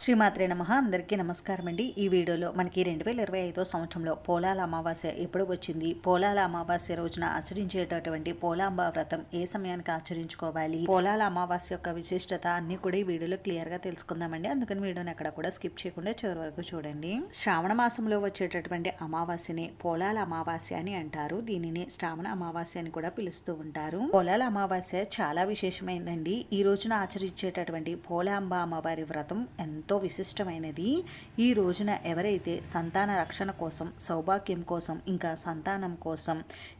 శ్రీమాత్రే నమః. అందరికీ నమస్కారం అండి. ఈ వీడియోలో మనకి 2025 సంవత్సరంలో పోలాల అమావాస్య ఎప్పుడు వచ్చింది, పోలాల అమావాస్య రోజున ఆచరించేటటువంటి పోలాంబ వ్రతం ఏ సమయానికి ఆచరించుకోవాలి, పోలాల అమావాస్య యొక్క విశిష్టత అన్ని కూడా ఈ వీడియోలో క్లియర్ గా తెలుసుకుందామండి. అందుకని వీడియోని ఎక్కడ కూడా స్కిప్ చేయకుండా చివరి వరకు చూడండి. శ్రావణ మాసంలో వచ్చేటటువంటి అమావాస్యని పోలాల అమావాస్య అని అంటారు. దీనిని శ్రావణ అమావాస్య అని కూడా పిలుస్తూ ఉంటారు. పోలాల అమావాస్య చాలా విశేషమైందండి. ఈ రోజున ఆచరించేటటువంటి పోలాంబ అమ్మవారి వ్రతం ఎంతో విశిష్టమైనది. ఈ రోజున ఎవరైతే సంతాన రక్షణ కోసం, సౌభాగ్యం కోసం, ఇంకా సంతానం కోసం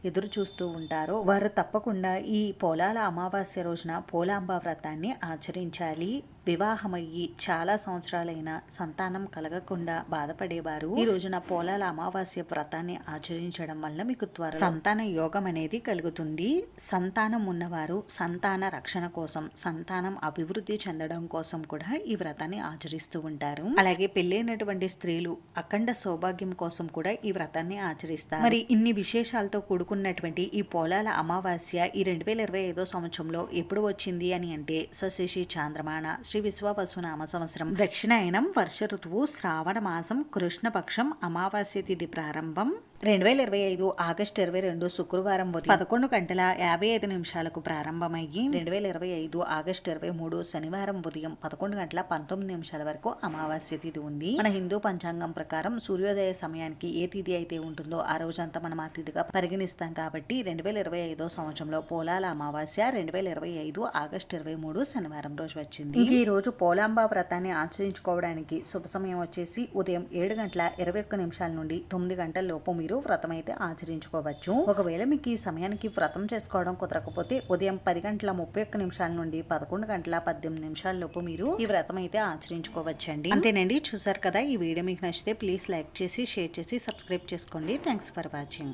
ఎదురు చూస్తూ ఉంటారో వారు తప్పకుండా ఈ పోలాల అమావాస్య రోజున పోలాంబ వ్రతాన్ని ఆచరించాలి. వివాహమయ్యి చాలా సంవత్సరాలైన సంతానం కలగకుండా బాధపడేవారు ఈ రోజున పోలాల అమావాస్య వ్రతాన్ని ఆచరించడం వల్ల మీకు త్వరలో సంతాన యోగం అనేది కలుగుతుంది. సంతానం ఉన్నవారు సంతాన రక్షణ కోసం, సంతానం అభివృద్ధి చెందడం కోసం కూడా ఈ వ్రతాన్ని ఆచరిస్తూ ఉంటారు. అలాగే పెళ్ళైనటువంటి స్త్రీలు అఖండ సౌభాగ్యం కోసం కూడా ఈ వ్రతాన్ని ఆచరిస్తారు. మరి ఇన్ని విశేషాలతో కూడుకున్నటువంటి ఈ పోలాల అమావాస్య ఈ 2025 సంవత్సరంలో ఎప్పుడు వచ్చింది అని అంటే స్వశేషి చాంద్రమాన శ్రీ విశ్వవసునామ సంవత్సరం దక్షిణాయనం వర్ష ఋతువు శ్రావణ మాసం కృష్ణపక్షం అమావాస్య తిథి ప్రారంభం 2025 ఆగస్టు 22 శుక్రవారం ఉదయం 11:55 ప్రారంభమయ్యి 2025 ఆగస్టు 23 శనివారం ఉదయం 11:19 వరకు అమావాస్య తిథి ఉంది. మన హిందూ పంచాంగం ప్రకారం సూర్యోదయ సమయానికి ఏ తిథి అయితే ఉంటుందో ఆ రోజంతా మనం ఆ తిథిగా పరిగణిస్తాం. కాబట్టి 2025 సంవత్సరంలో పోలాల అమావాస్య 2025 ఆగస్టు 23 శనివారం రోజు వచ్చింది. ఈ రోజు పోలాంబ వ్రతాన్ని ఆచరించుకోవడానికి శుభ సమయం వచ్చేసి ఉదయం 7:21 నుండి 9 గంటల లోపు మీరు వ్రతం అయితే ఆచరించుకోవచ్చు. ఒకవేళ మీకు ఈ సమయానికి వ్రతం చేసుకోవడం కుదరకపోతే ఉదయం 10:31 నుండి 11:18 లోపు మీరు ఈ వ్రతం అయితే ఆచరించుకోవచ్చండి. అంతేనండి. చూసారు కదా, ఈ వీడియో మీకు నచ్చితే ప్లీజ్ లైక్ చేసి, షేర్ చేసి, సబ్స్క్రైబ్ చేసుకోండి. Thanks for watching.